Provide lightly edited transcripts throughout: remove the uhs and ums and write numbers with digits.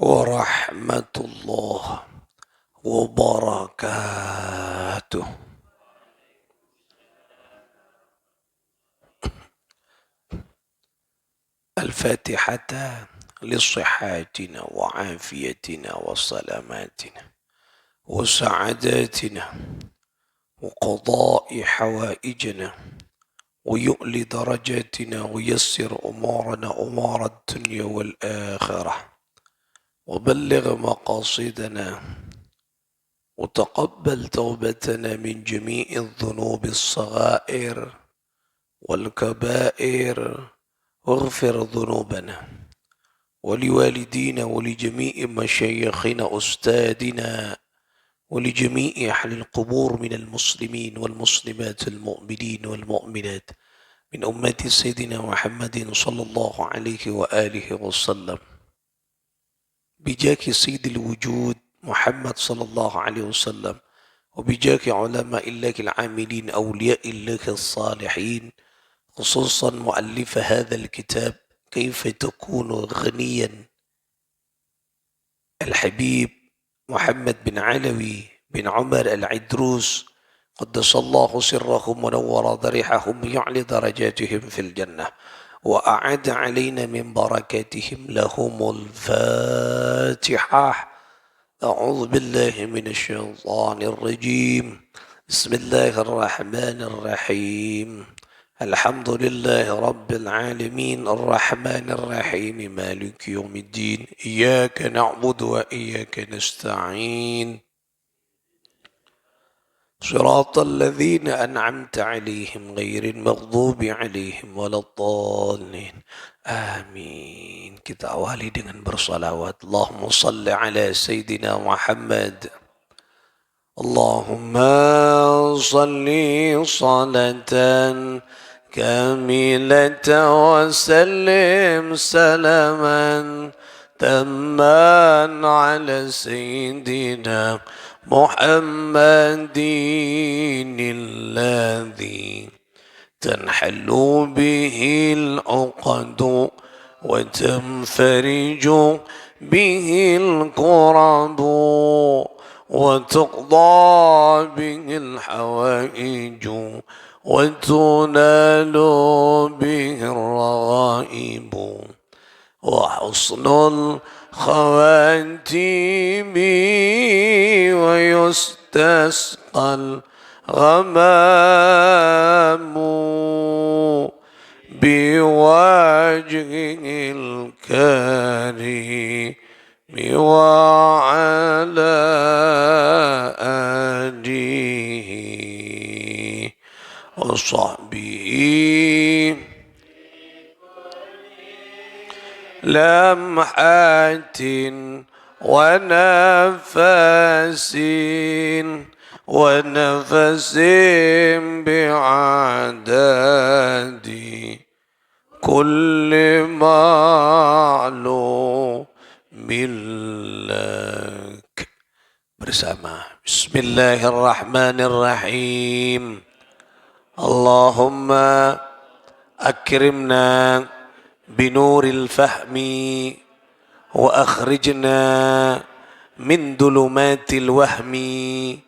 ورحمة الله وبركاته. الفاتحة لصحاتنا وعافيتنا وسلاماتنا وسعاداتنا وقضاء حوائجنا ويؤلي درجاتنا ويسر أمورنا أمور الدنيا والآخرة وبلغ مقاصدنا وتقبل توبتنا من جميع الذنوب الصغائر والكبائر واغفر ذنوبنا ولوالدينا ولجميع مشايخنا أستاذنا ولجميع أهل القبور من المسلمين والمسلمات المؤمنين والمؤمنات من أمة سيدنا محمد صلى الله عليه وآله وسلم بجاك سيد الوجود محمد صلى الله عليه وسلم وبجاك علماء الله العاملين أولياء الله الصالحين خصوصا مؤلف هذا الكتاب كيف تكون غنيا الحبيب محمد بن علوي بن عمر العدروس قدس الله سرهم ونور ضريحهم يعلي درجاتهم في الجنة وأعد علينا من بركاتهم لهم الفاتحة. أعوذ بالله من الشيطان الرجيم. بسم الله الرحمن الرحيم. الحمد لله رب العالمين الرحمن الرحيم مالك يوم الدين إياك نعبد وإياك نستعين صراط الذين أنعمت عليهم غير المغضوب عليهم ولا الضالين آمين. Kita awali dengan bersalawat. Allahumma salli ala Sayyidina Muhammad. Allahumma salli salatan kamilatan wa sallim salaman tamman ala Sayyidina محمد الذي تنحل به العقد وتنفرج به الكرب وتقضى به الحوائج وتنال به الرغائب وحسن الخواتيم ويستسقى الغمام بوجهه الكريم وعلى آله وصحبه لمحات ونفس بعدد كل معلوم لك. Bersama Bismillahirrahmanirrahim. Allahumma akrimna binuril fahmi wa akhrijna min dulumatil wahmi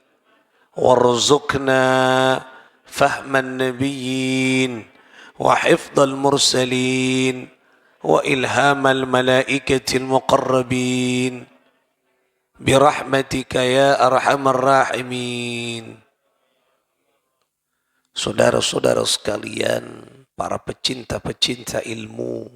warzuqna fahman nabiyyin wa hifdhal mursalin wa ilhamal malaikatil muqarrabin birahmatika ya arhamar rahimin. Saudara-saudara sekalian, para pecinta-pecinta ilmu,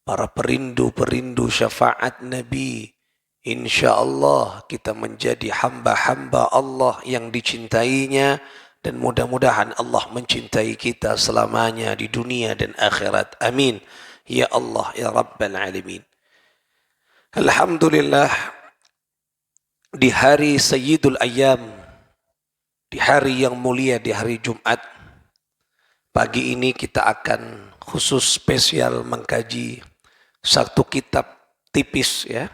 para perindu-perindu syafaat Nabi, insya Allah kita menjadi hamba-hamba Allah yang dicintainya dan mudah-mudahan Allah mencintai kita selamanya di dunia dan akhirat. Amin. Ya Allah, ya Rabbal Alamin. Alhamdulillah, di hari Sayyidul Ayyam, di hari yang mulia, di hari Jumat, pagi ini kita akan khusus spesial mengkaji satu kitab tipis ya.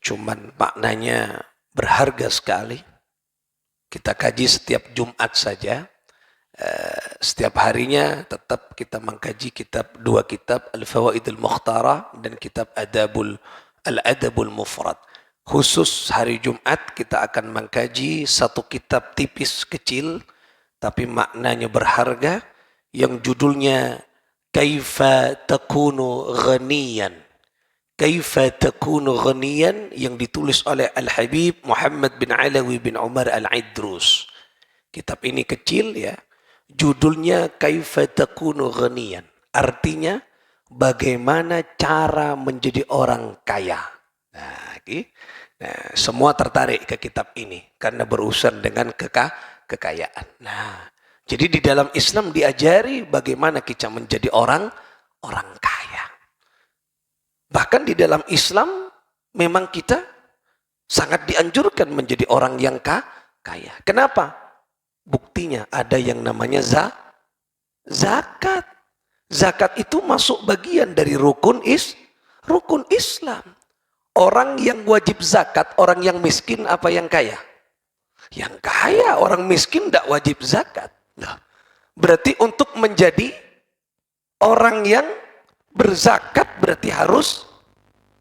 Cuman maknanya berharga sekali. Kita kaji setiap Jumat saja. Setiap harinya tetap kita mengkaji dua kitab Al-Fawaidul Mukhtarah dan kitab Adabul Al-Adabul Mufrad. Khusus hari Jumat kita akan mengkaji satu kitab tipis kecil tapi maknanya berharga yang judulnya Kaifa Takunu Ghaniyan. Kaifa Takunu Ghaniyan yang ditulis oleh Al-Habib Muhammad bin Alawi bin Umar Al-Idrus. Kitab ini kecil ya. Judulnya Kaifa Takunu Ghaniyan. Artinya bagaimana cara menjadi orang kaya. Nah, semua tertarik ke kitab ini karena berurusan dengan kekayaan. Nah, jadi di dalam Islam diajari bagaimana kita menjadi orang kaya. Bahkan di dalam Islam memang kita sangat dianjurkan menjadi orang yang kaya. Kenapa? Buktinya ada yang namanya zakat. Zakat itu masuk bagian dari rukun Islam. Orang yang wajib zakat, orang yang miskin apa yang kaya? Yang kaya, orang miskin tidak wajib zakat. Nah, berarti untuk menjadi orang yang berzakat berarti harus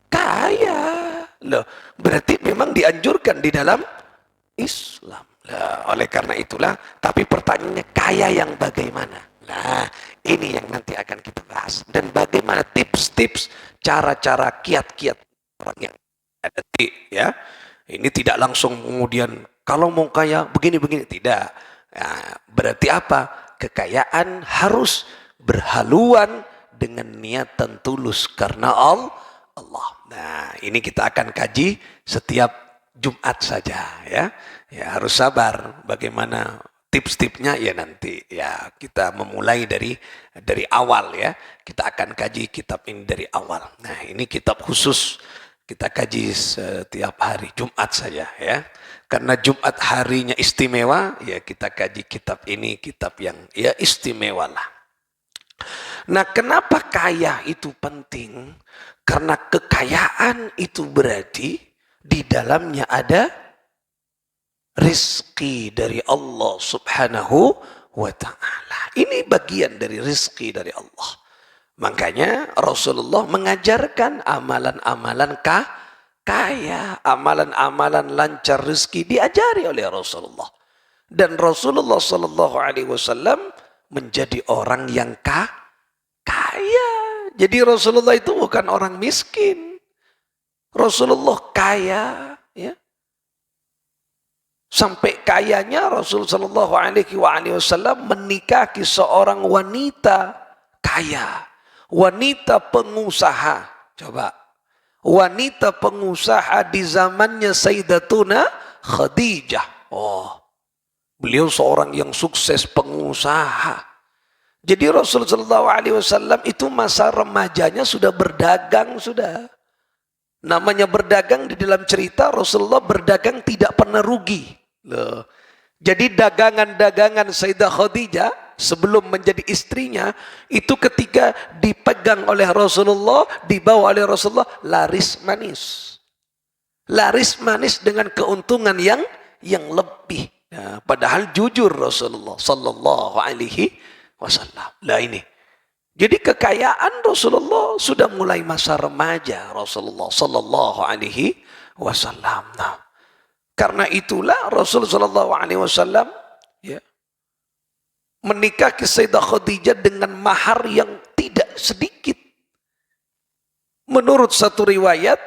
kaya. Loh, berarti memang dianjurkan di dalam Islam. Nah, oleh karena itulah, tapi pertanyaannya kaya yang bagaimana? Nah, ini yang nanti akan kita bahas. Dan bagaimana tips-tips, cara-cara, kiat-kiat orang yang ada ya. Ini tidak langsung kemudian kalau mau kaya begini-begini, tidak. Nah, berarti apa? Kekayaan harus berhaluan dengan niatan tulus karena Allah. Nah, ini kita akan kaji setiap Jumat saja ya. Ya harus sabar bagaimana tips-tipsnya ya nanti ya kita memulai dari awal ya. Kita akan kaji kitab ini dari awal. Nah, ini kitab khusus kita kaji setiap hari Jumat saja ya. Karena Jumat harinya istimewa, ya kita kaji kitab ini, kitab yang ya istimewa lah. Nah, kenapa kaya itu penting? Karena kekayaan itu berarti di dalamnya ada rizki dari Allah Subhanahu wa ta'ala. Ini bagian dari rizki dari Allah. Makanya Rasulullah mengajarkan amalan-amalan kaya, amalan-amalan lancar rezeki diajari oleh Rasulullah. Dan Rasulullah Sallallahu Alaihi Wasallam menjadi orang yang kaya. Jadi Rasulullah itu bukan orang miskin. Rasulullah kaya, ya. Sampai kayanya Rasulullah Sallallahu Alaihi Wasallam menikahi seorang wanita kaya. Wanita pengusaha, coba. Wanita pengusaha di zamannya Sayyidatuna Khadijah. Oh, beliau seorang yang sukses pengusaha. Jadi Rasulullah SAW itu masa remajanya sudah berdagang, sudah. Namanya berdagang di dalam cerita Rasulullah berdagang tidak pernah rugi. Loh. Jadi dagangan-dagangan Sayyidah Khadijah sebelum menjadi istrinya itu ketika dipegang oleh Rasulullah, dibawa oleh Rasulullah laris manis. Laris manis dengan keuntungan yang lebih. Ya, padahal jujur Rasulullah Sallallahu Alaihi Wasallam. Lah ini. Jadi kekayaan Rasulullah sudah mulai masa remaja Rasulullah Sallallahu Alaihi Wasallam. Nah, karena itulah Rasulullah Sallallahu Alaihi Wasallam ya, menikahi Sayyidah Khadijah dengan mahar yang tidak sedikit. Menurut satu riwayat,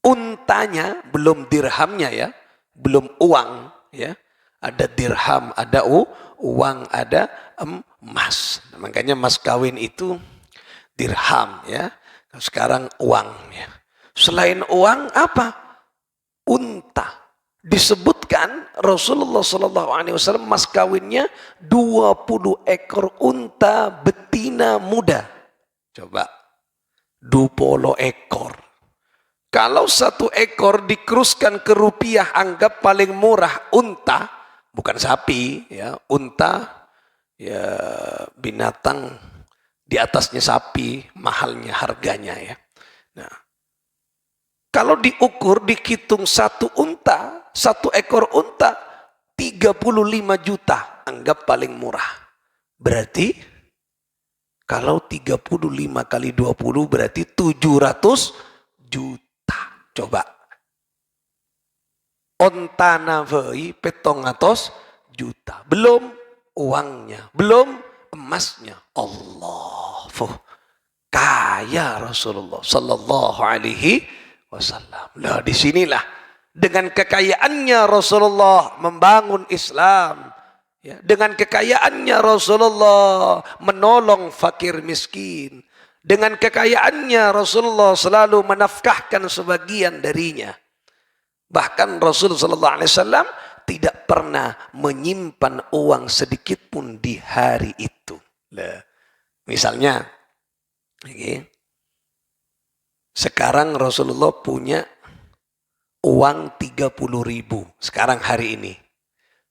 untanya, belum dirhamnya ya, belum uang ya, ada dirham, ada uang, ada emas. Nah, makanya mas kawin itu dirham ya, sekarang uang ya. Selain uang apa? Unta. Disebutkan Rasulullah SAW mas kawinnya 20 ekor unta betina muda. Coba 20 ekor. Kalau satu ekor dikeruskan ke rupiah, anggap paling murah unta, bukan sapi ya, unta ya binatang di atasnya sapi, mahalnya harganya ya. Nah, kalau diukur, dihitung satu unta, satu ekor unta, 35 juta, anggap paling murah. Berarti, kalau 35 kali 20 berarti 700 juta. Coba. Ontana vei 700 juta. Belum uangnya, belum emasnya. Allah. Kaya Rasulullah sallallahu alaihi wasallam. Lah disinilah dengan kekayaannya Rasulullah membangun Islam. Ya, dengan kekayaannya Rasulullah menolong fakir miskin. Dengan kekayaannya Rasulullah selalu menafkahkan sebagian darinya. Bahkan Rasulullah SAW tidak pernah menyimpan uang sedikit pun di hari itu. Nah, misalnya, sekarang Rasulullah punya uang 30.000 sekarang hari ini.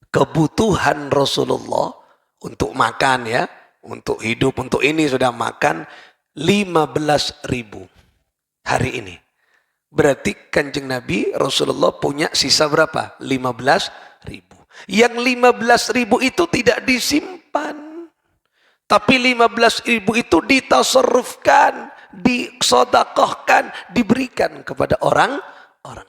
Kebutuhan Rasulullah untuk makan ya, untuk hidup, untuk ini sudah makan 15.000 hari ini. Berarti Kanjeng Nabi Rasulullah punya sisa berapa? 15.000. Yang 15.000 itu tidak disimpan. Tapi 15.000 itu ditasarrufkan, disedekahkan, diberikan kepada orang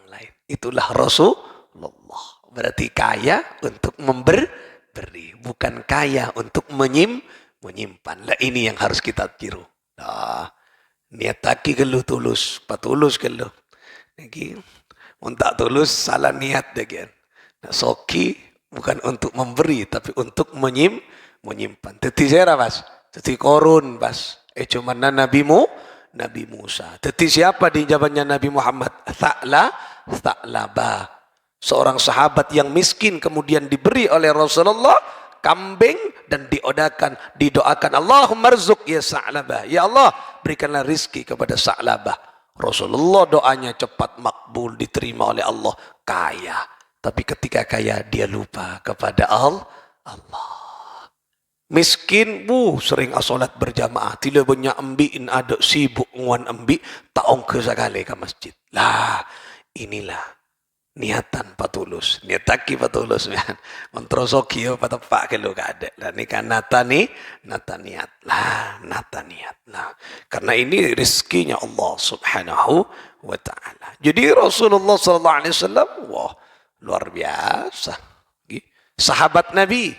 lain. Itulah Rasulullah. Berarti kaya untuk memberi, bukan kaya untuk menyimpan. Lah ini yang harus kita tiru. Nah, niat taki kalau tulus, patulus kalau. Lagi, tak tulus salah niat deh. Nah, soki bukan untuk memberi, tapi untuk menyimpan. Teti sera bas, teti korun bas. Cuman Nabi Musa. Teti siapa di zamannya Nabi Muhammad? Tha'laba. Seorang sahabat yang miskin kemudian diberi oleh Rasulullah kambing dan didoakan Allahumma rzuq ya Sa'labah. Ya Allah, berikanlah rizki kepada Sa'labah. Rasulullah doanya cepat makbul, diterima oleh Allah, kaya. Tapi ketika kaya dia lupa kepada Allah. Miskin, sering asolat berjamaah. Tidak banyak ambiin ada sibuk nguan ambi, taong ke sekali ke masjid. Lah, inilah niatan patulus. Niataki patulus. Mentrosoki patepak kalau gak ada. Lah ini kan nata niat. Nata niat. Nah, karena ini rizkinya Allah subhanahu wa ta'ala. Jadi Rasulullah SAW, wah, luar biasa. Sahabat Nabi,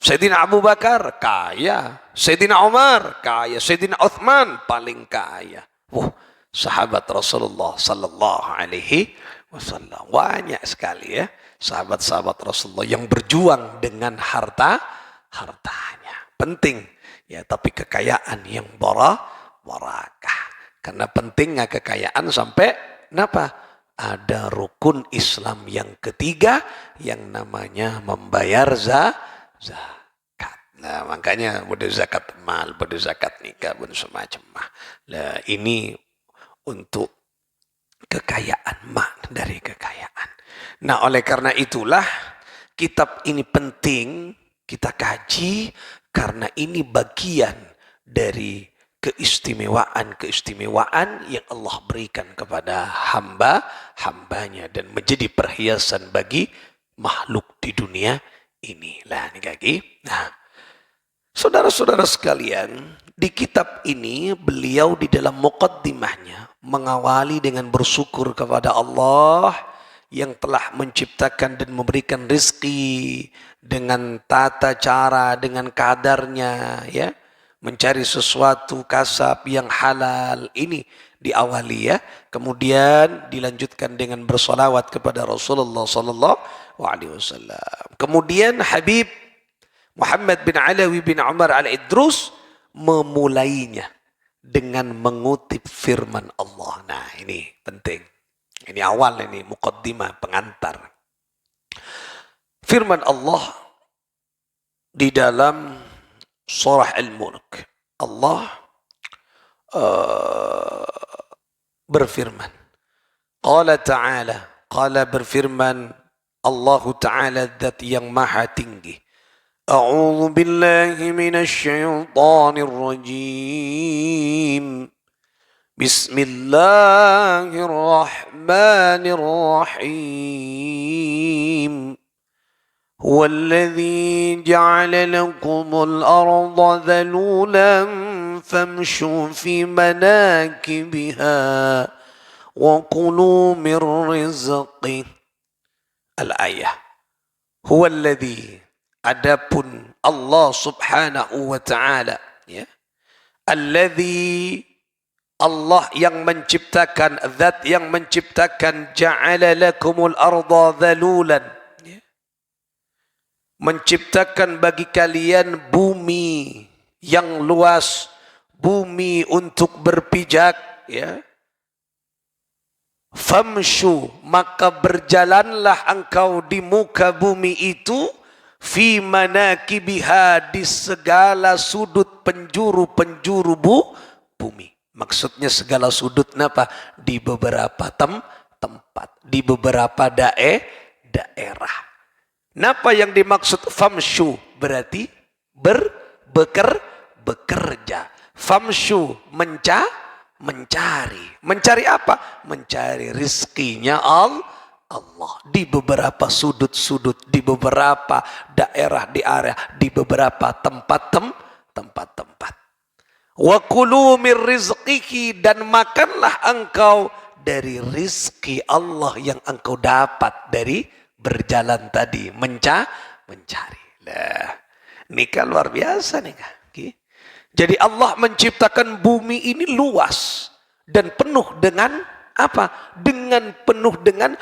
Sayyidina Abu Bakar, kaya. Sayyidina Umar, kaya. Sayyidina Uthman, paling kaya. Wah, sahabat Rasulullah sallallahu alaihi wasallam. Banyak sekali ya sahabat-sahabat Rasulullah yang berjuang dengan hartanya. Penting ya, tapi kekayaan yang barakah. Karena pentingnya kekayaan sampai kenapa? Ada rukun Islam yang ketiga yang namanya membayar zakat. Nah, makanya bude zakat mal, bude zakat nikah, bude semacam. Nah, ini untuk kekayaan, makna dari kekayaan. Nah, oleh karena itulah kitab ini penting kita kaji karena ini bagian dari keistimewaan yang Allah berikan kepada hambanya dan menjadi perhiasan bagi makhluk di dunia ini. Lah ini kaki. Nah, saudara-saudara sekalian, di kitab ini beliau di dalam muqaddimahnya mengawali dengan bersyukur kepada Allah yang telah menciptakan dan memberikan rezeki dengan tata cara, dengan kadarnya, ya, mencari sesuatu kasab yang halal. Ini diawali ya, kemudian dilanjutkan dengan bersolawat kepada Rasulullah Sallallahu Alaihi Wasallam. Kemudian Habib Muhammad bin Alawi bin Umar al-Idrus memulainya dengan mengutip firman Allah. Nah, ini penting. Ini awal, ini muqaddimah, pengantar. Firman Allah di dalam surah Al-Mulk. Allah berfirman. Qala ta'ala. Qala berfirman Allah Ta'ala zat yang maha tinggi. A'udzu billahi minasy syaithanir rajim. Bismillahirrahmanirrahim. هو الذي جعل لكم الأرض ذلولا فامشوا في مناكبها wa kulu min rizqih. Al-ayah. Huwa alladhi, adapun Allah subhanahu wa ta'ala, ya, alladhi, Allah yang menciptakan, zat yang menciptakan, ja'ala lakumul arda dhalulan, ya, menciptakan bagi kalian bumi yang luas, bumi untuk berpijak, ya. Famshu, maka berjalanlah engkau di muka bumi itu, fi manakibiha, di segala sudut penjuru-penjuru bumi. Maksudnya segala sudut apa? Di beberapa tempat, di beberapa daerah. Napa yang dimaksud famshu? Berarti bekerja. Famshu, mencari. Mencari apa? Mencari rizkinya Allah. Di beberapa sudut-sudut, di beberapa daerah, di beberapa tempat. Wa kulu min rizqihi, dan makanlah engkau dari rizki Allah yang engkau dapat dari berjalan tadi, mencari. Lah, nikah luar biasa nikah. Jadi Allah menciptakan bumi ini luas dan penuh dengan apa? Penuh dengan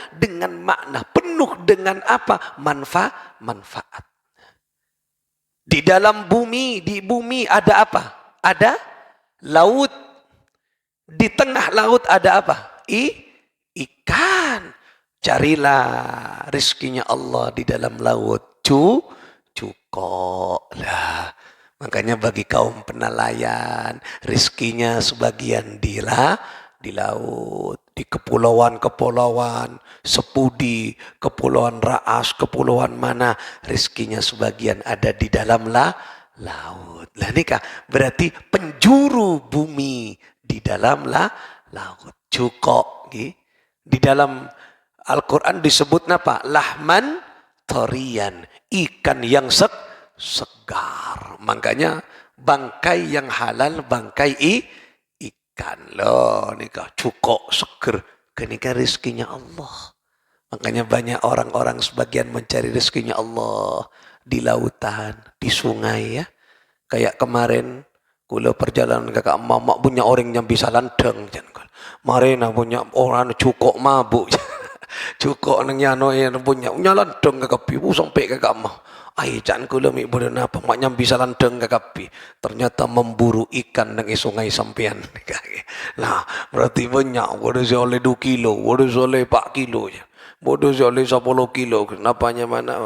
makna, penuh dengan apa? Manfaat. Di dalam bumi, di bumi ada apa? Ada laut. Di tengah laut ada apa? Ikan. Carilah rizkinya Allah di dalam laut. Cukup lah. Makanya bagi kaum penelayan, rizkinya sebagian di laut, di kepulauan-kepulauan, Sepudi, Kepulauan Raas, kepulauan mana, rizkinya sebagian ada di dalam laut. Lah nikah berarti penjuru bumi di dalam laut. Cukup. Di dalam Al-Quran disebut apa? Lahman torian, ikan yang segar. Makanya bangkai yang halal, bangkai ikan. Loh nikah cukup seger. Kenikah rizkinya Allah. Makanya banyak orang-orang sebagian mencari rizkinya Allah di lautan, di sungai, ya. Kayak kemarin kula perjalanan kakak mamak punya orang yang bisa landeng. Marina punya orang cukup mabuk. Cukup nang yano yang punya landeng kakak piu sampai kakak mah. Ai jangan kula mi boleh napa mak nyambi landeng kakak pi. Ternyata memburu ikan nang sungai sampean. Nah, berarti banyak. Boleh oleh 2 kilo, boleh oleh 4 kilo ya. Bodoh oleh 10 kilo. Kenapanya mana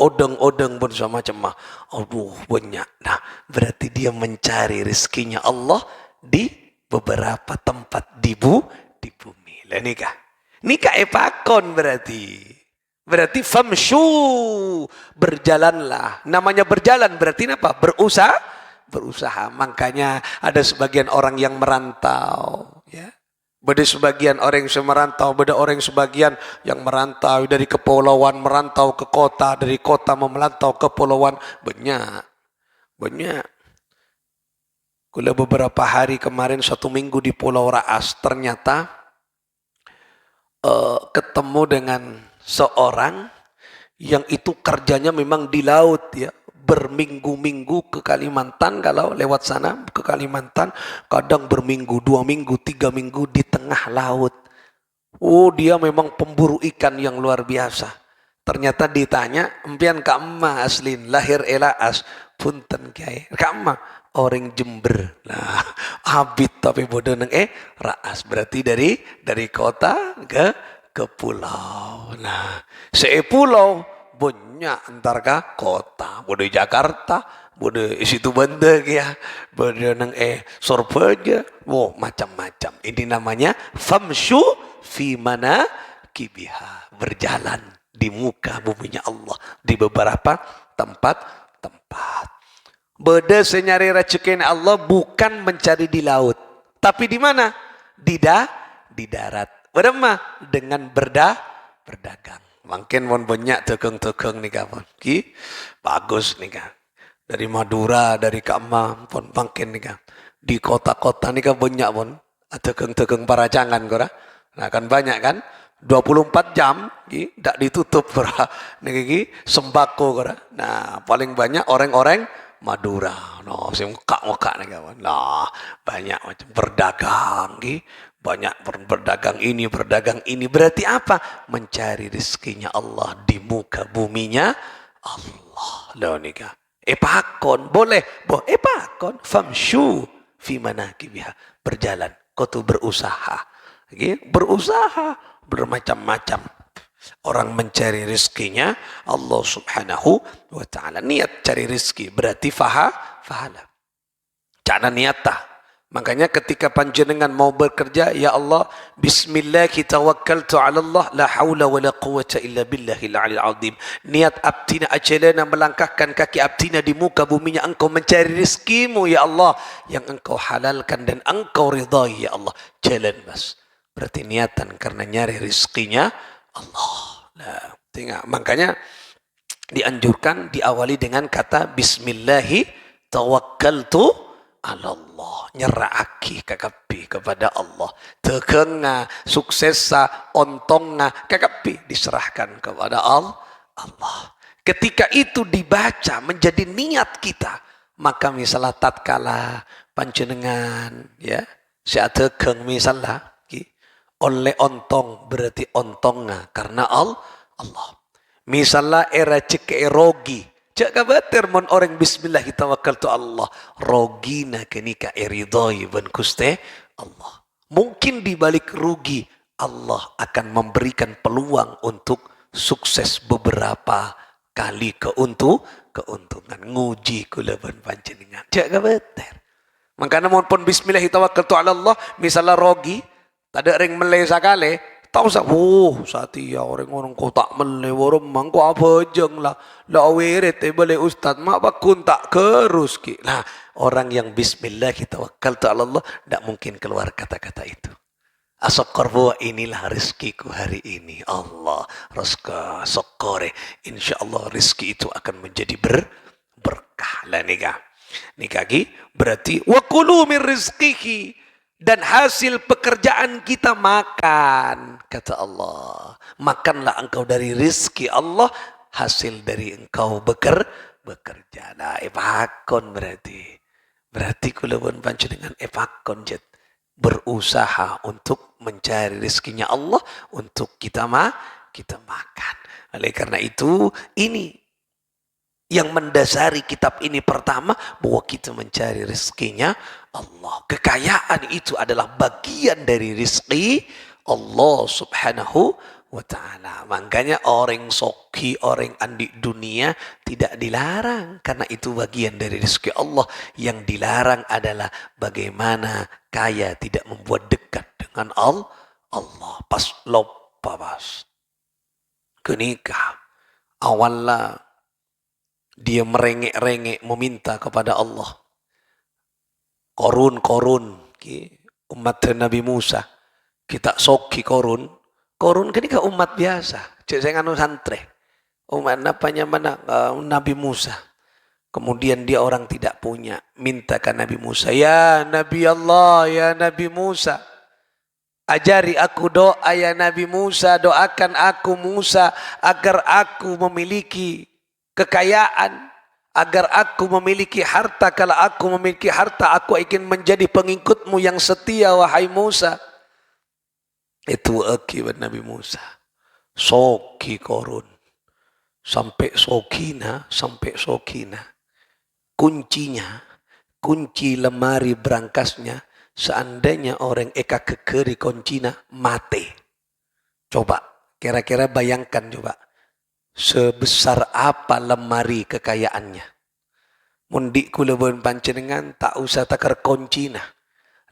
odeng-odeng pun sama macam mah. Aduh banyak. Nah, berarti dia mencari rezekinya Allah di beberapa tempat di bumi. Lah nikah. Nikah epakon berarti. Berarti famshu, berjalanlah. Namanya berjalan berarti apa? Berusaha. Makanya ada sebagian orang yang merantau, ya. Beda sebagian orang yang merantau, beda orang sebagian yang merantau dari kepulauan merantau ke kota, dari kota merantau ke pulauan. Banyak. Kula beberapa hari kemarin 1 minggu di Pulau Raas, ternyata ketemu dengan seorang yang itu kerjanya memang di laut, ya. Berminggu-minggu ke Kalimantan, kalau lewat sana ke Kalimantan, kadang berminggu, 2 minggu, 3 minggu di tengah laut. Oh, dia memang pemburu ikan yang luar biasa. Ternyata ditanya, empian Kak Emma aslin, lahir Elaas, punten kiai. Kak Emma, orang Jember. Nah, abit tapi bodoh neng Raas. Berarti dari kota ke pulau. Nah, pulau banyak antar ke kota. Bodoh Jakarta, bodoh situ Bandar ya, bodoh neng Surabaya. Wow, macam-macam. Ini namanya famshu fi mana kibiha, berjalan di muka buminya Allah di beberapa tempat. Beda senyari rezeki Allah bukan mencari di laut, tapi di mana? Di darat. Bagaimana? Dengan berdagang. Makin pun banyak tegang-tegang nih kawan. Bagus nih kan. Dari Madura, dari Kama pun makin nih kan. Di kota-kota nih kan banyak pun Tegeng-tegeng paracangan kora. Nah kan banyak kan 24 jam tidak ditutup kora. Niki sembako kora. Nah paling banyak orang-orang Madura. No, sing ngekak nih kawan. Nah banyak macam berdagang banyak berdagang ini berarti apa? Mencari rezekinya Allah di muka buminya Allah. Loh nikah. Pakon boleh, pakon famshu fi manakibiha, berjalan, kau tuh berusaha, berusaha bermacam-macam. Orang mencari rezekinya Allah Subhanahu wa taala. Niat cari rezeki berarti fahala. Cana niatah. Makanya ketika panjenengan mau bekerja, ya Allah, bismillah kita tawakkaltu ala Allah, la haula wa la quwata illa billahil aliyil azim. Niat abdina ajalana, melangkahkan kaki abdina di muka buminya engkau mencari rezekimu ya Allah, yang engkau halalkan dan engkau ridhai ya Allah. Jalan mas. Berarti niatan karena nyari rezekinya Allah. Nah, tengok. Makanya dianjurkan diawali dengan kata bismillahi tawakkaltu Allah, nyerahaki kakapi kepada Allah, tekenga suksesa ontonga kakapi diserahkan kepada Allah. Ketika itu dibaca menjadi niat kita, maka misalnya tatkala panjenengan ya tekeng misalnya oleh ontong berarti ontonga karena Allah. Misalnya era cek erogi cak kabater mon orang bismillah tawakkaltu Allah rogina kenika eridoi ben kuste Allah. Mungkin di balik rugi Allah akan memberikan peluang untuk sukses beberapa kali keuntungan nguji kula ben panjenengan. Cak kabater. Makanya mon pun bismillah tawakkaltu Allah misalnya rogi tada ring meleh sakale tahu sa, satia orang kotak mele warung mangko apa jeng lah wirid boleh ustad mak bakun tak kerus ki. Nah orang yang bismillah kita tawakkaltu ala Allah tidak mungkin keluar kata-kata itu. Asokor bahwa inilah rezekiku hari ini Allah rezeki sokore, insya Allah rezeki itu akan menjadi berkah lah nikah berarti wakulu min rizqihi, dan hasil pekerjaan kita makan, kata Allah. Makanlah engkau dari rizki Allah, hasil dari engkau bekerja. Nah, epakon berarti. Berarti kulubun panjenengan epakon jet. Berusaha untuk mencari rizkinya Allah, untuk kita makan. Oleh karena itu, ini yang mendasari kitab ini pertama, bahwa kita mencari rezekinya Allah. Kekayaan itu adalah bagian dari rezeki Allah Subhanahu wa ta'ala. Makanya orang soki, orang andi dunia tidak dilarang, karena itu bagian dari rezeki Allah. Yang dilarang adalah bagaimana kaya tidak membuat dekat dengan Allah. Pas lupa pas kenikah awalnya dia merengek-rengek meminta kepada Allah. Korun umat Nabi Musa. Kita soki korun kan ini umat biasa. Cek saya nganu santre. Umat apanya mana Nabi Musa. Kemudian dia orang tidak punya, minta ke Nabi Musa, ya Nabi Allah, ya Nabi Musa, ajari aku doa ya Nabi Musa, doakan aku Musa agar aku memiliki kekayaan, agar aku memiliki harta. Kalau aku memiliki harta, aku ingin menjadi pengikutmu yang setia, wahai Musa. Itu akibat Nabi Musa. Soki korun. Sampai sokina. Kunci lemari berangkasnya, seandainya orang eka kekeri kuncinya, mati. Coba, kira-kira bayangkan coba. Sebesar apa lemari kekayaannya. Mundi kulubun panjenengan tak usah takar kuncina.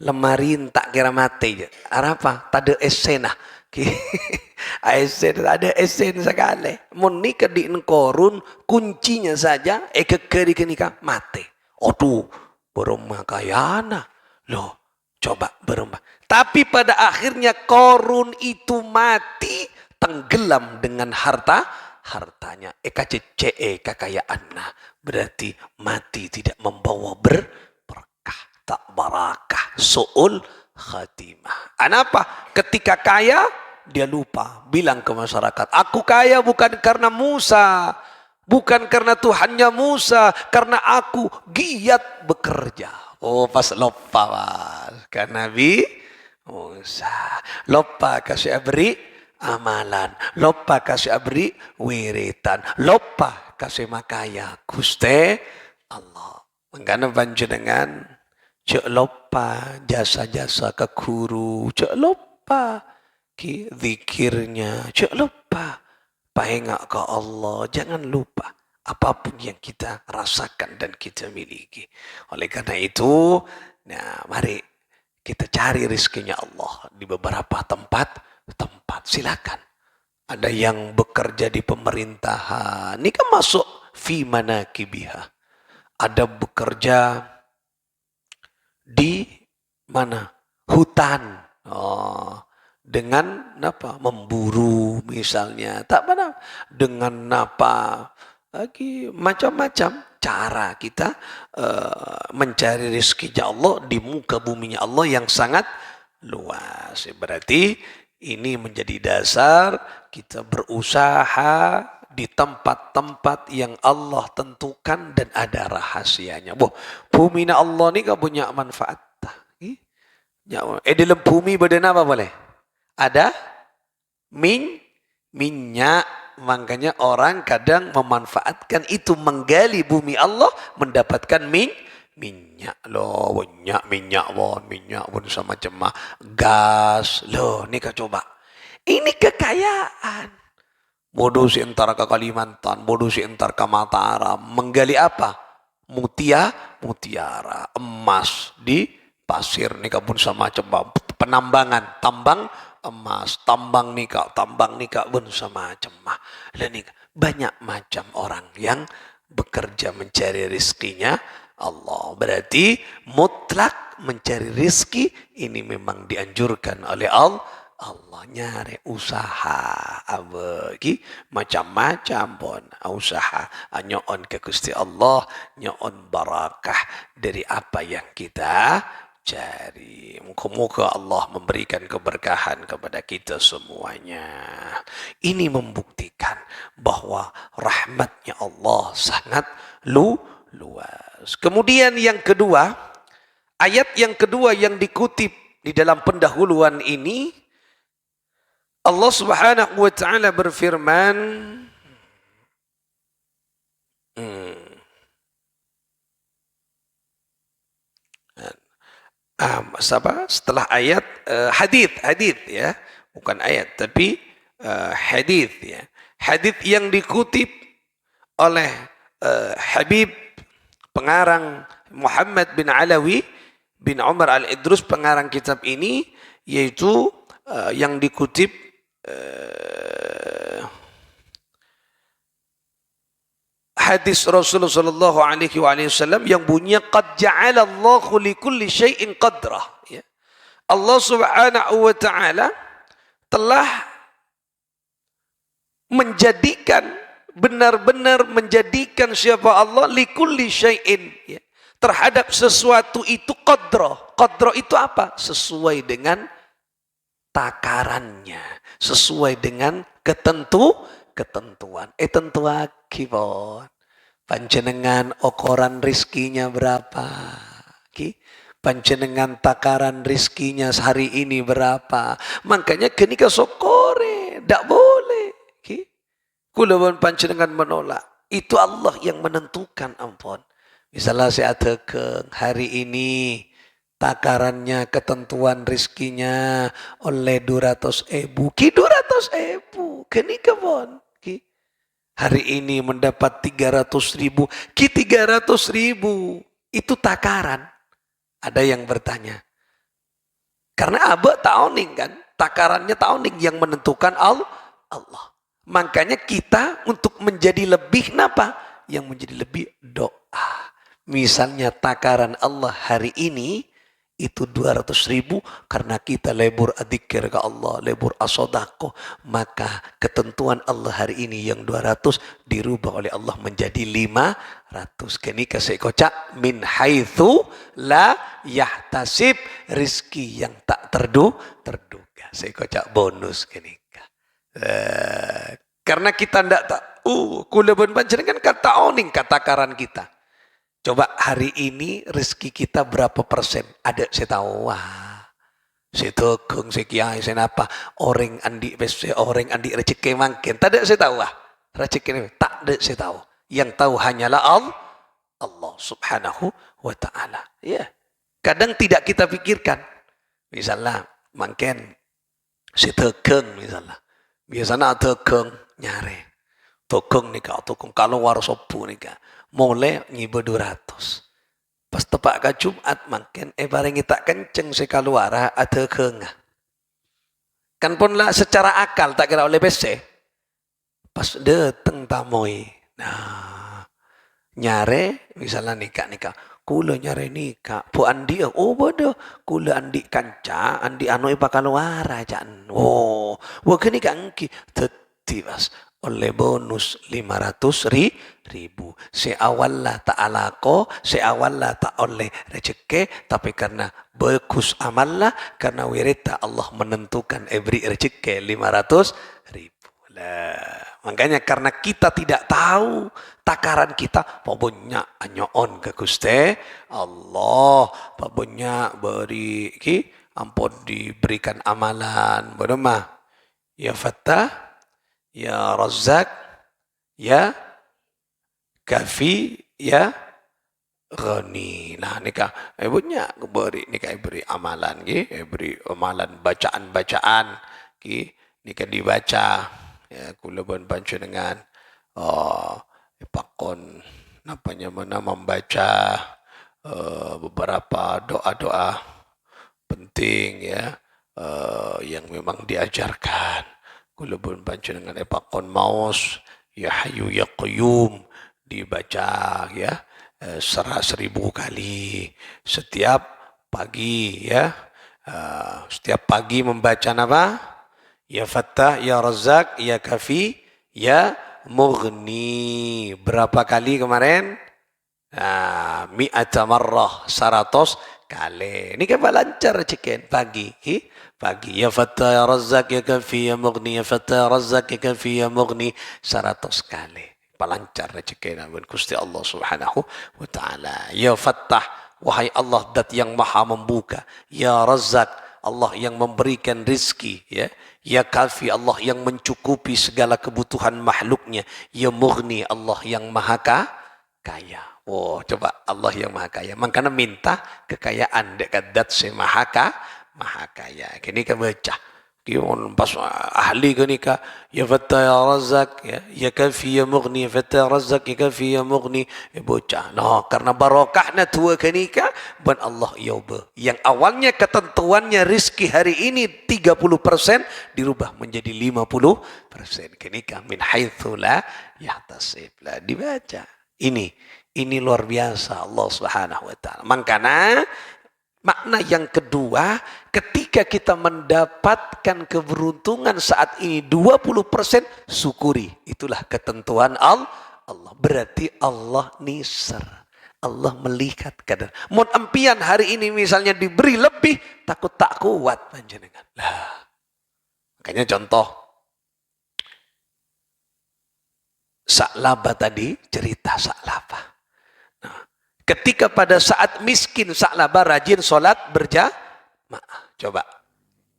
Lemari tak kira mati je. Apa? Tak ada esena. Ada esen sekali. Mundi kedin korun kuncinya saja kekeri kenika mati. Aduh, berumah kayana. Loh, coba berumah. Tapi pada akhirnya korun itu mati, tenggelam dengan hartanya. EKCCE kekayaannya. Berarti mati tidak membawa berkah. Tak barakah. Su'ul khatimah. Kenapa? Ketika kaya, dia lupa. Bilang ke masyarakat, aku kaya bukan karena Musa. Bukan karena Tuhannya Musa. Karena aku giat bekerja. Oh, pas lupa, Mas. Kan Nabi Musa. Lupa kasih abri amalan. Lupa kasih abri wiritan. Lupa kasih makaya. Guste Allah. Mengana panjenengan cek lupa jasa-jasa ke guru, cek lupa ki zikirnya, cek lupa pahengak ke Allah. Jangan lupa apapun yang kita rasakan dan kita miliki. Oleh karena itu, nah mari kita cari rezekinya Allah di beberapa tempat. Silakan. Ada yang bekerja di pemerintahan, ini kan masuk fi manakibiha. Ada bekerja di mana? Hutan. Oh, dengan apa? Memburu misalnya. Tak mana? Dengan apa? Lagi macam-macam cara kita mencari rezeki Allah di muka buminya Allah yang sangat luas. Berarti ini menjadi dasar kita berusaha di tempat-tempat yang Allah tentukan dan ada rahasianya. Bumi Allah ni kan punya manfaat. Dalam bumi berdana apa boleh? Ada minyak. Makanya orang kadang memanfaatkan itu, menggali bumi Allah mendapatkan minyak loh, minyak pun sama cemah gas loh. Ni kau coba, ini kekayaan. Bodoh si entar ke Kalimantan, bodoh si entar ke Mataram, menggali apa? Mutiara, emas di pasir ni pun sama cemah, penambangan, tambang emas, tambang nikah pun sama cemah. Dan banyak macam orang yang bekerja mencari rezekinya Allah. Berarti mutlak mencari rezeki ini memang dianjurkan oleh Allah. Nyari usaha abagi macam-macam pun usaha nyoon ke Gusti Allah, nyoon barakah dari apa yang kita cari. Moga-moga Allah memberikan keberkahan kepada kita semuanya. Ini membuktikan bahwa rahmatnya Allah sangat luas. Kemudian yang kedua, ayat yang kedua yang dikutip di dalam pendahuluan ini, Allah Subhanahu wa taala berfirman, setelah ayat hadith ya, bukan ayat tapi hadith ya. Hadith yang dikutip oleh Habib pengarang Muhammad bin Alawi bin Umar Al-Idrus, pengarang kitab ini, yaitu yang dikutip hadis Rasulullah sallallahu alaihi wasallam yang bunyinya qad ja'alallahu likulli syai'in qadrah, ya. Allah Subhanahu wa taala telah menjadikan, benar-benar menjadikan siapa Allah likulli syai'in, ya, terhadap sesuatu itu qadrah. Qadrah itu apa? Sesuai dengan takarannya, sesuai dengan ketentuan. Tentu akibon. Panjenengan ukuran rizkinya berapa? Panjenengan takaran rizkinya hari ini berapa? Makanya kenika sokore, tak boleh. Kulawan panjenengan menolak. Itu Allah yang menentukan, ampun. Misalnya saya ke hari ini takarannya, ketentuan rizkinya oleh 200.000. 200.000. Kenika pun. Hari ini mendapat 300.000. 300.000. Itu takaran. Ada yang bertanya. Karena abah taoning kan. Takarannya taoning yang menentukan Allah. Makanya kita untuk menjadi lebih napa? Yang menjadi lebih doa. Misalnya takaran Allah hari ini itu 200.000 karena kita lebur adzikir ke Allah, lebur as-sodaqoh, maka ketentuan Allah hari ini yang 200 dirubah oleh Allah menjadi 500. Kini kasih kocak min haitsu la yahtasib, rizki yang tak terduga. Saya kocak bonus kini. Karena kita ndak tak kula ben panjenengan kata oning kata karan kita. Coba hari ini rezeki kita berapa persen? Ada saya tahu. Wah. Saya tegung, saya kiai, saya apa. Orang andi besi, orang andi rezeki makin. Tak ada saya tahu. Rezeki ini tak ada saya tahu. Yang tahu hanyalah Allah subhanahu wa ta'ala. Ya. Kadang tidak kita pikirkan. Misalnya, makin saya tegung misalnya. Biasanya tegung nyari. Tegung nih kak, tegung kalau warosobu nih kak. Mulai ngiba 200. Pas tepak ke Jumat makin barengi tak kenceng sekaluara ada kengah. Kan pun lah secara akal tak kira oleh bese. Pas dateng tamoi. Nah, nyare misalnya nikah. Kula nyare nikah. Bu andi oh bodoh. Kula andi kanca, andi anu pakaluara jan. Oh, wah kini kangki teti pas oleh bonus 500.000. Seawal lah tak alako, seawal lah tak oleh rezeki, tapi karena bagus amal lah, karena wirita Allah menentukan every rezeki 500.000 lah. Makanya karena kita tidak tahu takaran kita, pokoknya anyoon ke Gusti Allah, pokoknya beri ki ampun diberikan amalan, bodoh mah ya Fattah. Ya Razzaq, ya Kafi, ya Ghani. Nah nikah ibunya beri amalan beri amalan bacaan-bacaan nikah dibaca ya kula pun panjenengan pakon napanya mana membaca beberapa doa-doa penting ya yang memang diajarkan. Kula pun panjenengan pakon maos ya Hayyu ya Qayyum dibaca ya 1.000 kali setiap pagi ya. Setiap pagi membaca apa? Ya Fattah, ya Razzaq, ya Kafi, ya Mughni. Berapa kali kemarin? Mi'ata marrah 100 kali. Ini kan lancar cikin pagi. Pagi ya Fattah ya Razzaq ya Kafi ya Mughni ya Fattah ya Razzaq ya Kafi ya Mughni 100 kali. Palancar rezeki namun Gusti Allah Subhanahu wa taala. Ya Fattah, wahai Allah dat yang maha membuka. Ya Razzaq, Allah yang memberikan rizki ya. Ya Kafi, Allah yang mencukupi segala kebutuhan makhluknya. Ya Mughni, Allah yang maha kaya. Oh, coba Allah yang maha kaya. Makanya minta kekayaan dekat dat si maha kaya. Kini ka baca. Kion pas ahli kini ka ya Fattah ya Razzaq ya Kafi ya Mughni ya Fattah ya Razzaq ya Kafi ya Mughni bocah. No, karena barokahnya tua kini ka ban Allah yauba. Yang awalnya ketentuannya rizki hari ini 30% dirubah menjadi 50%. Kini ka min haitsu la yahtasib. Lah dibaca. Ini luar biasa Allah Subhanahu wa taala. Makanya makna yang kedua, ketika kita mendapatkan keberuntungan saat ini 20%, syukuri. Itulah ketentuan Allah. Berarti Allah nisar. Allah melihat kadar. Mun empian hari ini misalnya diberi lebih, takut tak kuat panjenengan. Lah. Makanya contoh Sa'labah tadi, cerita Sa'labah. Ketika pada saat miskin Sa'labah rajin sholat berjamaah. Coba.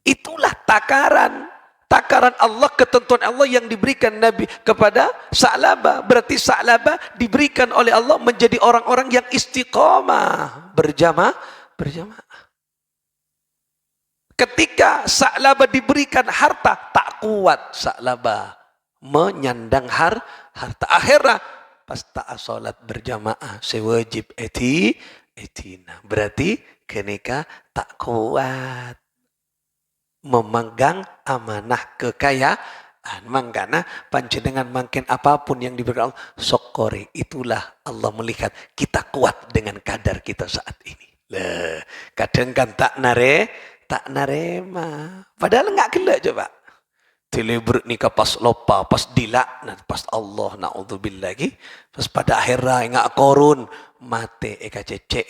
Itulah takaran. Takaran Allah, ketentuan Allah yang diberikan Nabi kepada Sa'labah. Berarti Sa'labah diberikan oleh Allah menjadi orang-orang yang istiqomah. Berjamaah. Ketika Sa'labah diberikan harta, tak kuat Sa'labah menyandang harta. Akhirnya pas tak sholat berjamaah sewajib etina. Berarti kenika tak kuat memegang amanah kekayaan. Makanya panjenengan makin apapun yang diberikan Allah sokori. Itulah Allah melihat kita kuat dengan kadar kita saat ini. Lah, kadang kan tak narema. Padahal enggak gelak coba. Deliberate nikah pas lopa, pas dilaknat, pas Allah na'udzubillah lagi, pas pada akhirnya enggak korun mate eka cece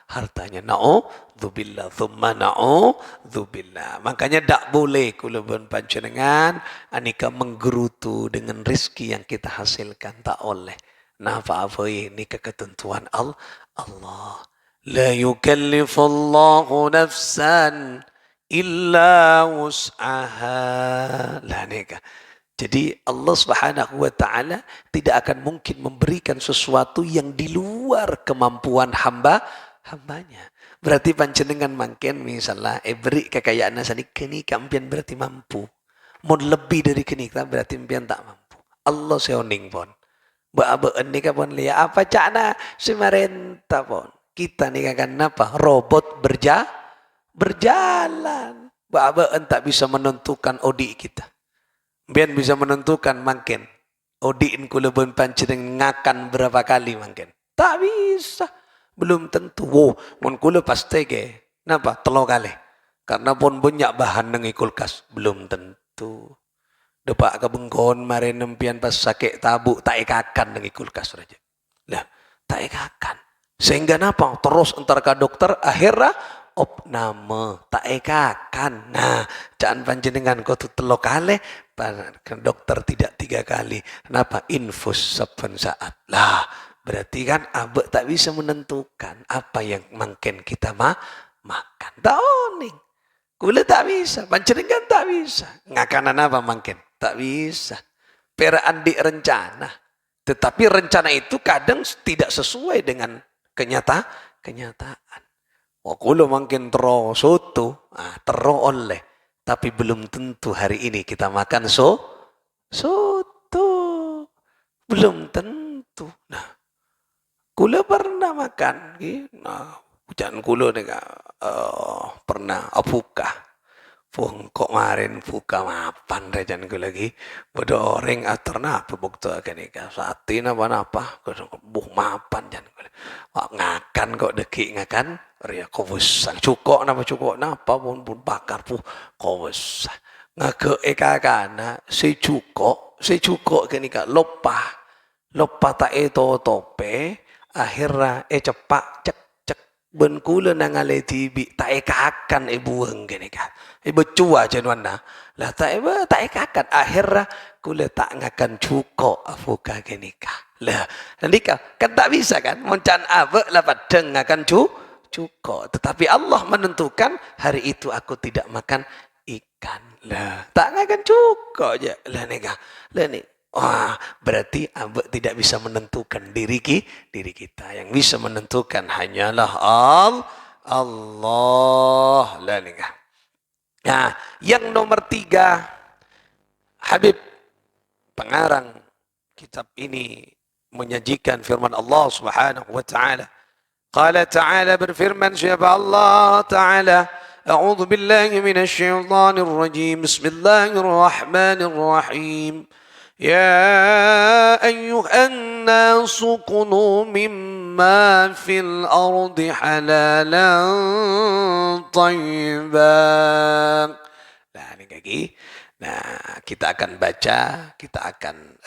hartanya na'udzubillah, thumma na'udzubillah. Makanya tak boleh kulubun panjenengan anika menggerutu dengan rizki yang kita hasilkan, tak oleh. Nah, apa ini ketentuan Allah. La yukallifullahu nafsan illa wus'aha. Lah neka. Jadi Allah Subhanahu wa taala tidak akan mungkin memberikan sesuatu yang di luar kemampuan hambanya. Berarti panjenengan mangken misalnya beri kekayaan sani kini kampian berarti mampu. Mau lebih dari kini berarti kampian tak mampu. Allah seoning pon. Ba-ba nika pon liya apa cana semarenta pon. Kita nika kan apa? Robot berjalan. Ba-baan tak bisa menentukan odi kita. Biar bisa menentukan mungkin. Odiin kulubun panjenengan ngakan berapa kali mungkin. Tak bisa. Belum tentu. Wow, mun kula pasti ke. Napa? Telo kali. Karena pun banyak bahan nengi kulkas. Belum tentu. Depak kebengkon mari nempian pas sakit tabuk tak ekakan nengi kulkas raja. Lah, tak ekakan. Sehingga napa? Terus entar ke dokter akhirnya opname tak ekakan. Nah, jangan panjenengan kau tu telo kali, dokter tidak 3 kali. Kenapa? Infus saben saat. Lah, berarti kan abek tak bisa menentukan apa yang mungkin kita makan. Taoning. Kula tak bisa, panjenengan tak bisa. Ngakanan apa mungkin? Tak bisa. Peraan di rencana. Tetapi rencana itu kadang tidak sesuai dengan kenyataan. Oh, kulo mungkin tero soto, tero oleh. Tapi belum tentu hari ini kita makan soto. Belum tentu. Nah, kulo pernah makan. Nah, jangan kulo nih pernah apuka. Kok kemarin buka mapan rejan gue lagi. Bedoreng aterna apa bukti akan ika. Satin apa. Buh mapan jan gue. Ngakan kok deki ngakan. Ria kowesan. Cukok napa pun bakar puh kowesan. Ngake eka kana. Si cukok kenika lopah. Lopah tak tope. Akhirnya cepak cek. Ben kula nangale tibi tak ekakan buang kenika. Becua jenuana. Lah tak ekakan. Akhirnya kula tak ngakan cuko afuka kenika. Lah nandika kan tak bisa kan. Moncan abe lah padeng ngakan cuko. Tetapi Allah menentukan hari itu aku tidak makan ikan. Lah tak ngakan cuko aja. Lah nega. Lah nih. Wah, berarti ambek tidak bisa menentukan diri kita. Yang bisa menentukan hanyalah Allah. Lah nikah. Nah, yang nomor 3, Habib pengarang kitab ini menyajikan firman Allah Subhanahu wa taala. Qala ta'ala berfirman siapa Allah taala, A'udzu billahi minasy syaithanir rajim. Bismillahirrahmanirrahim. يا أيها الناس كلوا مما في الأرض حلالا طيبا. Nah ini kaki. Nah kita akan baca, kita akan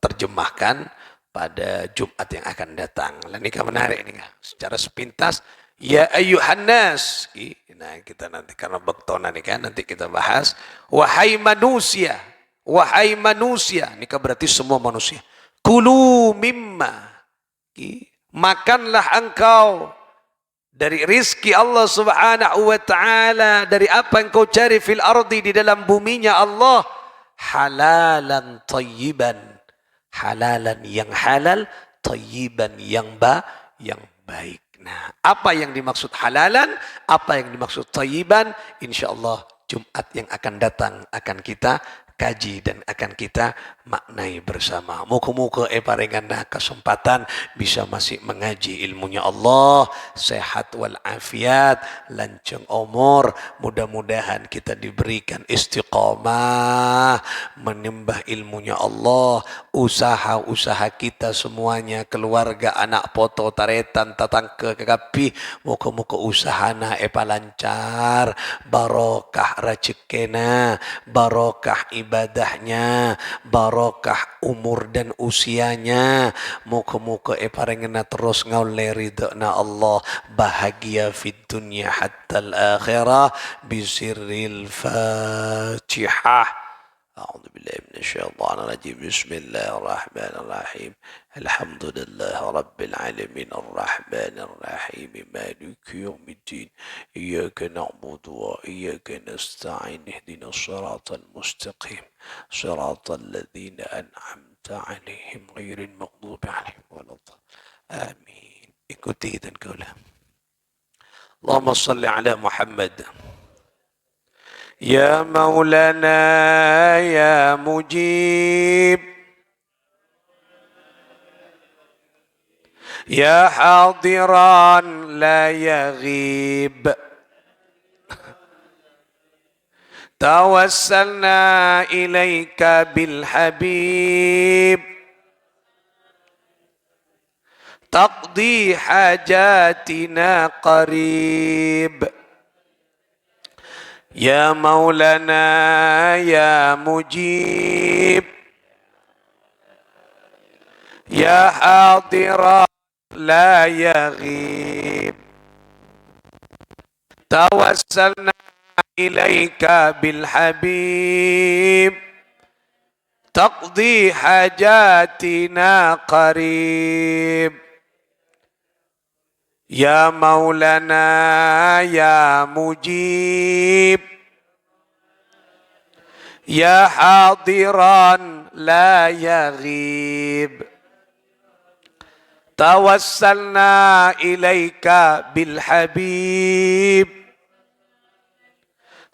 terjemahkan pada Jumat yang akan datang. Nah ini menarik nih, secara sepintas. Ya ayyuhan nas. Nah kita nanti karena bektona nih kan nanti kita bahas. Wahai manusia. Wahai manusia, ini berarti semua manusia. Kulu mimma, makanlah engkau dari rizki Allah Subhanahu wa taala, dari apa yang kau cari fil ardi di dalam buminya Allah, halalan tayyiban, halalan yang halal, tayyiban yang baik. Nah, apa yang dimaksud halalan, apa yang dimaksud tayyiban, insyaallah Jumat yang akan datang akan kita kaji dan akan kita maknai bersama. Muka-muka paringan kesempatan bisa masih mengaji ilmunya Allah, sehat walafiat, lanceng umur. Mudah-mudahan kita diberikan istiqamah menimba ilmunya Allah. Usaha-usaha kita semuanya, keluarga, anak, poto, taretan, tatangke, kekapi, muka-muka usahana lancar, barokah rezekina, barokah ibadahnya, barokah umur dan usianya. Muka-muka parengena terus ngaule ridana Allah, bahagia fid dunya hatta al-akhirah bisirril Fatihah. أعوذ بالله من الشيطان الرجيم بسم الله الرحمن الرحيم الحمد لله رب العالمين الرحمن الرحيم مالك يوم الدين إياك نعبد وإياك نستعين اهدنا الصراط المستقيم صراط الذين أنعمت عليهم غير المغضوب عليهم ولا الضالين آمين. Ikuti dan kaulah. اللهم صل على محمد. يا مولانا يا مجيب يا حاضرا لا يغيب توسلنا إليك بالحبيب تقضي حاجاتنا قريب يا مولانا يا مجيب يا حاضرا لا يغيب توسلنا إليك بالحبيب تقضي حاجاتنا قريب يا مولانا يا مجيب يا حاضرا لا يغيب توسلنا إليك بالحبيب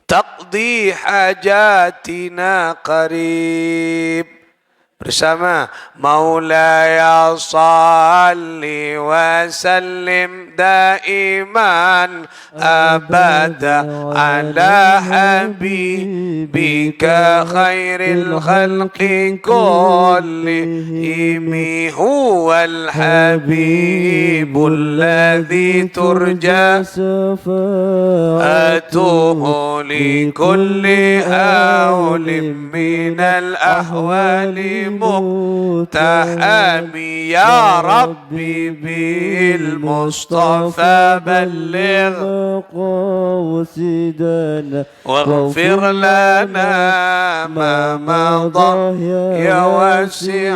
تقضي حاجاتنا قريب. Bersama مولاي صل وسلم دائما أبدا على حبيبك خير الخلق كلهم هو الحبيب الذي ترجى شفاعته لكل هول من الأحوال متحامي يا ربي بالمصطفى بلغ قاصدنا واغفر لنا ما مضى يا واسع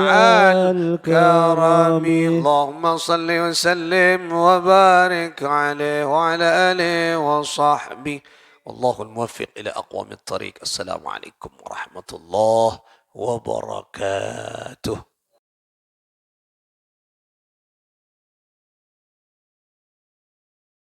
الكرم. اللهم صل وسلم وبارك عليه وعلى آله وصحبه والله الموفق إلى أقوم الطريق. السلام عليكم ورحمة الله وبركاته.